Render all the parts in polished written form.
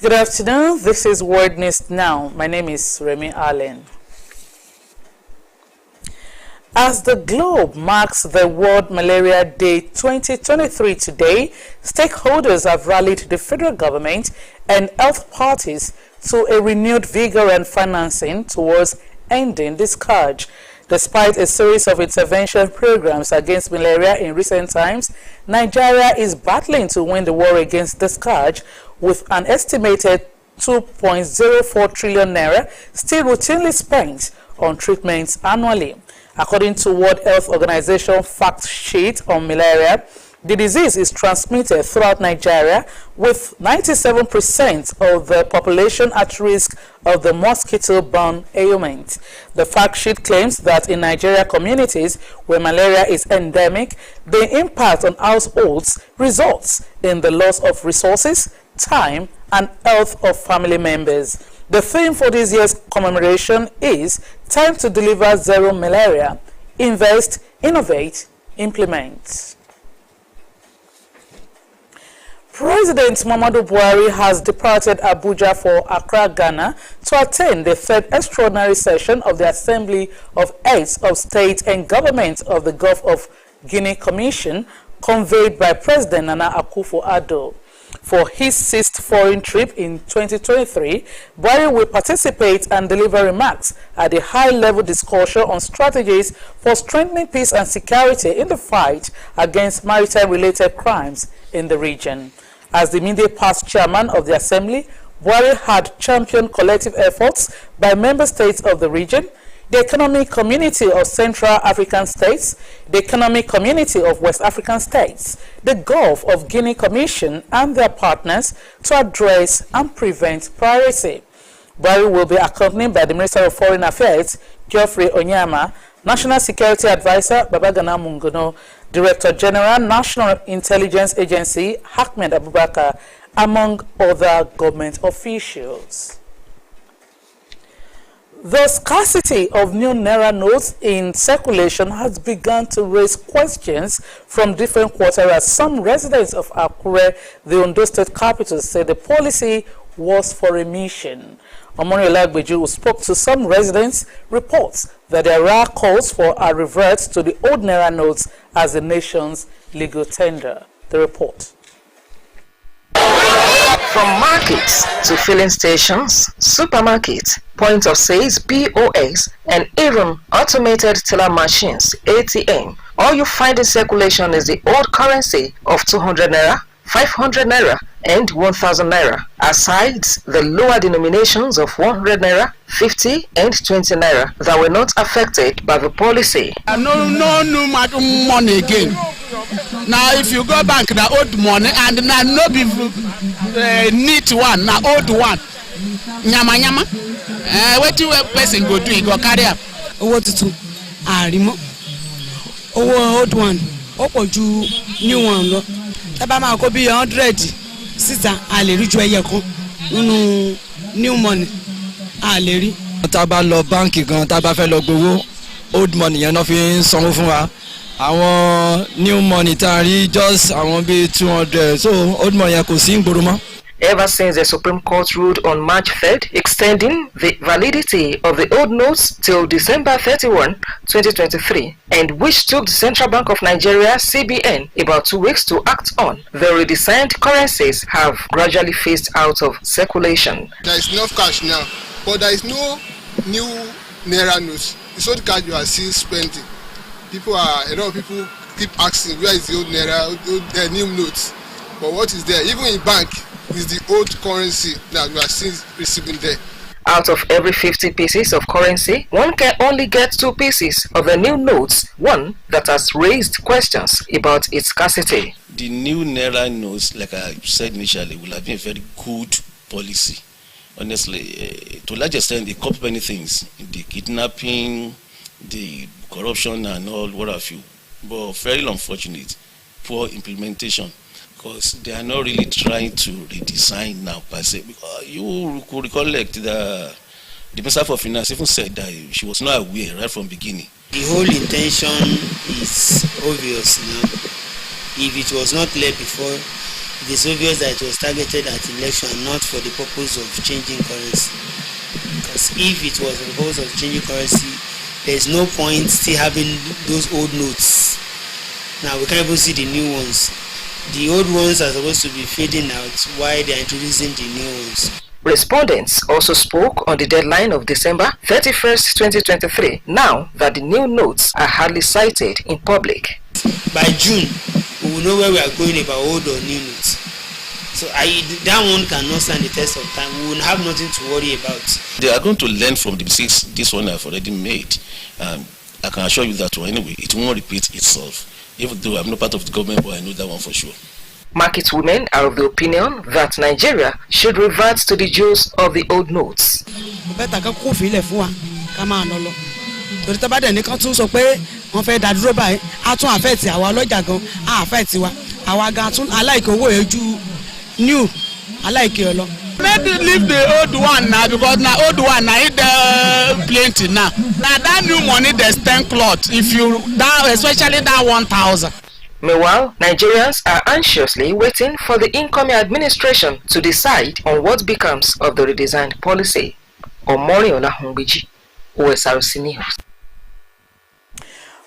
Good afternoon. This is Word News Now. My name is Remy Allen. As the globe marks the World Malaria Day 2023 today, stakeholders have rallied the federal government and health parties to a renewed vigor and financing towards ending the scourge. Despite a series of intervention programs against malaria in recent times, Nigeria is battling to win the war against the scourge with an estimated 2.04 trillion naira still routinely spent on treatments annually. According to World Health Organization fact sheet on malaria, the disease is transmitted throughout Nigeria, with 97% of the population at risk of the mosquito-borne ailment. The fact sheet claims that in Nigeria communities where malaria is endemic, the impact on households results in the loss of resources, time, and health of family members. The theme for this year's commemoration is Time to Deliver Zero Malaria. Invest, innovate, implement. President Muhammadu Buhari has departed Abuja for Accra, Ghana to attend the third extraordinary session of the Assembly of Heads of State and Government of the Gulf of Guinea Commission, convened by President Nana Akufo-Addo. For his sixth foreign trip in 2023, Buhari will participate and deliver remarks at a high-level discussion on strategies for strengthening peace and security in the fight against maritime-related crimes in the region. As the immediate past chairman of the Assembly, Buhari had championed collective efforts by member states of the region, the Economic Community of Central African States, the Economic Community of West African States, the Gulf of Guinea Commission, and their partners to address and prevent piracy. Buhari will be accompanied by the Minister of Foreign Affairs, Geoffrey Onyema, National Security Advisor, Babagana Mungono, Director General, National Intelligence Agency, Ahmed Abubakar, among other government officials. The scarcity of new Naira notes in circulation has begun to raise questions from different quarters as some residents of Akure, the Ondo State capital, said the policy was for a mission. Omoniola Agbeju, who spoke to some residents, reports that there are calls for a revert to the old Naira notes as the nation's legal tender. The report. From markets to filling stations, supermarkets, point of sales, POS, and even automated teller machines, ATM, all you find in circulation is the old currency of 200 naira, 500 naira, and 1000 naira, aside the lower denominations of 100 naira, 50 and 20 naira that were not affected by the policy. No money again. Now if you go back, the old money and now no be neat one, now old one. Nyama nyama. What you person go do? Go carry up. What to do? Remo. Old one. You new one. Tabama go be 100. Sister, ale ri ju eye kan. New money. Ale ri. Taba lọ báǹkì gan, taba fẹ́ lọ gbowó. Old money yẹn no fi sanwó fún wa. Àwọn new money tá rí just àwọn bí 200. So old money yẹn kò sí ìgboro mọ́. Ever since the Supreme Court ruled on March 3rd, extending the validity of the old notes till December 31, 2023, and which took the Central Bank of Nigeria, CBN, about 2 weeks to act on, the redesigned currencies have gradually phased out of circulation. There is enough cash now, but there is no new Naira notes. It's old cash you are still spending. A lot of people keep asking, where is the old Naira, new notes? But what is there? Even in bank, is the old currency that we are still receiving there. Out of every 50 pieces of currency, one can only get 2 pieces of the new notes, one that has raised questions about its scarcity. The new Naira notes, like I said initially, will have been a very good policy. Honestly, to a large extent, they cope many things, the kidnapping, the corruption and all, what have you. But very unfortunate, poor implementation. Because they are not really trying to redesign now per se. Because you could recollect the Minister for Finance even said that she was not aware right from the beginning. The whole intention is obvious now. If it was not clear before, it is obvious that it was targeted at election and not for the purpose of changing currency. Because if it was for the purpose of changing currency, there is no point still having those old notes. Now we can't even see the new ones. The old ones are supposed to be fading out while they are introducing the new ones. Respondents also spoke on the deadline of December 31st, 2023, now that the new notes are hardly cited in public. By June, we will know where we are going about old or new notes. So that one cannot stand the test of time. We will have nothing to worry about. They are going to learn from the mistakes this one I've already made. I can assure you that anyway, it won't repeat itself. Even though I'm not part of the government, but I know that one for sure. Market women are of the opinion that Nigeria should revert to the Jews of the old notes. Maybe leave the old one now, because now old one now it plenty now. Now that new money there's 10 cloth. If you that especially that 1,000. Meanwhile, Nigerians are anxiously waiting for the incoming administration to decide on what becomes of the redesigned policy. Omori Olahungbiji, Osrc News.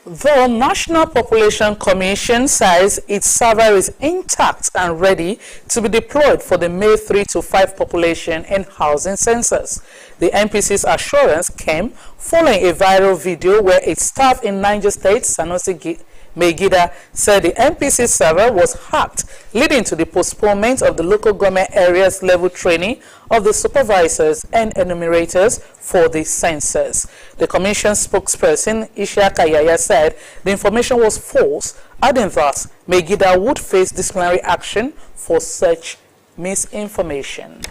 The National Population Commission says its server is intact and ready to be deployed for the May 3 to 5 population and housing census. The NPC's assurance came following a viral video where its staff in Niger State, Sanusi Megida, said the NPC server was hacked, leading to the postponement of the local government areas level training of the supervisors and enumerators for the census. The commission spokesperson Ishaka Yaya said the information was false, adding that Megida would face disciplinary action for such misinformation.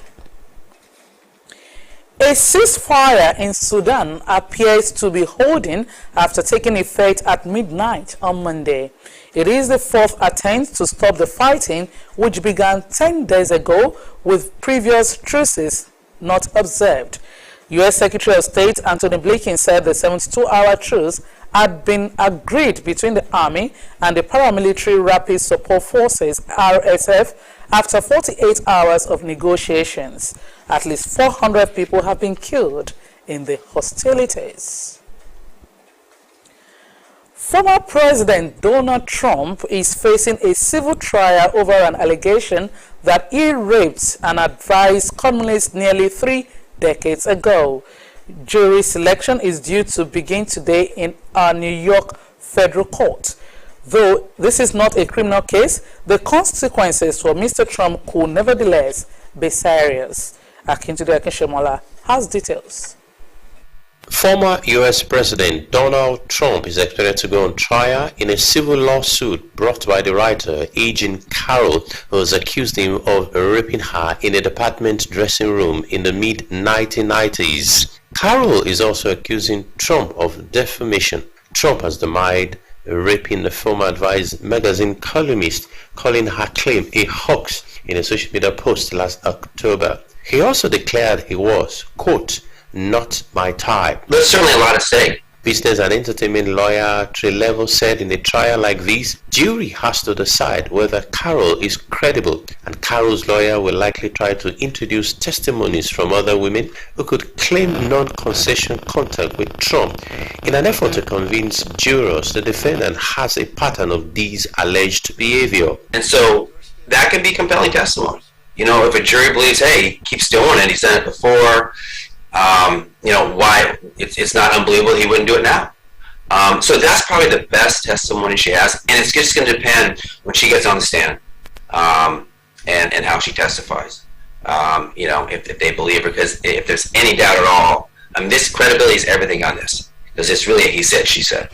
A ceasefire in Sudan appears to be holding after taking effect at midnight on Monday. It is the fourth attempt to stop the fighting, which began 10 days ago with previous truces not observed. U.S. Secretary of State Antony Blinken said the 72-hour truce had been agreed between the Army and the Paramilitary Rapid Support Forces, RSF, after 48 hours of negotiations. At least 400 people have been killed in the hostilities. Former President Donald Trump is facing a civil trial over an allegation that he raped an advised columnist nearly 3 decades ago. Jury selection is due to begin today in our New York federal court. Though this is not a criminal case, the consequences for Mr. Trump could nevertheless be serious. Akintude Akinshemola has details. Former U.S. President Donald Trump is expected to go on trial in a civil lawsuit brought by the writer Agent Carroll, who has accused him of raping her in a department dressing room in the mid-1990s. Carroll is also accusing Trump of defamation. Trump has denied raping the former Advice magazine columnist, calling her claim a hoax in a social media post last October. He also declared he was, quote, not my type. There's certainly a lot at stake. Business and entertainment lawyer Trey Level said in a trial like this, jury has to decide whether Carroll is credible, and Carroll's lawyer will likely try to introduce testimonies from other women who could claim non-concession contact with Trump. In an effort to convince jurors, the defendant has a pattern of these alleged behavior. And so that can be compelling testimony. You know, if a jury believes, hey, he keeps doing it, he's done it before, you know, why it's not unbelievable he wouldn't do it now. So that's probably the best testimony she has, and it's just going to depend when she gets on the stand and how she testifies. You know, if they believe her, because if there's any doubt at all, this credibility is everything on this, because it's really a he said, she said.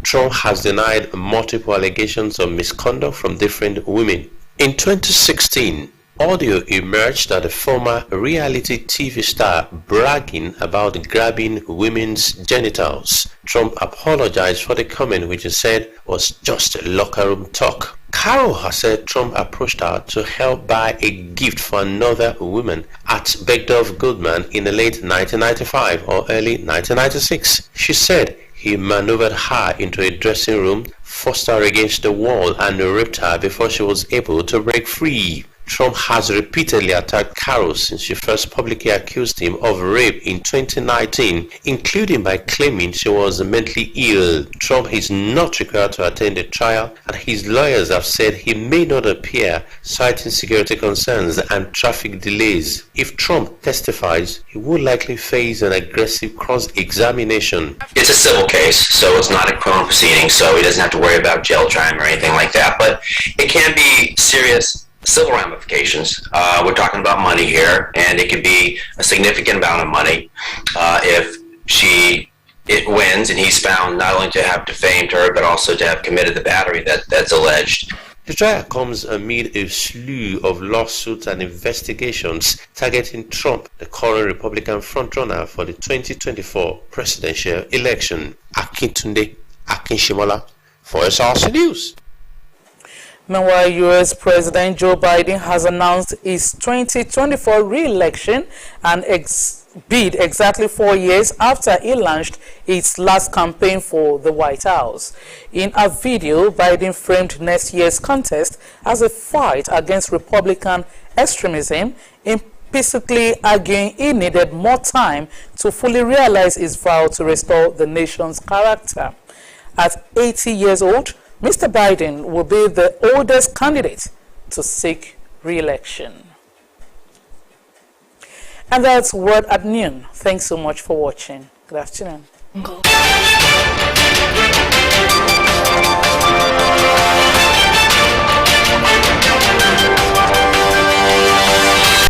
Trump has denied multiple allegations of misconduct from different women. In 2016, audio emerged that the former reality TV star bragging about grabbing women's genitals. Trump apologized for the comment, which he said was just locker room talk. Carroll has said Trump approached her to help buy a gift for another woman at Bergdorf Goodman in the late 1995 or early 1996. She said he maneuvered her into a dressing room, forced her against the wall and raped her before she was able to break free. Trump has repeatedly attacked Carroll since she first publicly accused him of rape in 2019, including by claiming she was mentally ill. Trump is not required to attend the trial, and his lawyers have said he may not appear, citing security concerns and traffic delays. If Trump testifies, he will likely face an aggressive cross-examination. It's a civil case, so it's not a criminal proceeding, so he doesn't have to worry about jail time or anything like that, but it can be serious civil ramifications. We're talking about money here, and it could be a significant amount of money if it wins and he's found not only to have defamed her but also to have committed the battery that's alleged. The trial comes amid a slew of lawsuits and investigations targeting Trump, the current Republican frontrunner for the 2024 presidential election. Akintunde Akinshimola for Osrc News. Meanwhile, U.S. President Joe Biden has announced his 2024 re-election and bid exactly 4 years after he launched his last campaign for the White House. In a video, Biden framed next year's contest as a fight against Republican extremism, implicitly arguing he needed more time to fully realize his vow to restore the nation's character. At 80 years old, Mr. Biden will be the oldest candidate to seek re-election. And that's Word at Noon. Thanks so much for watching. Good afternoon.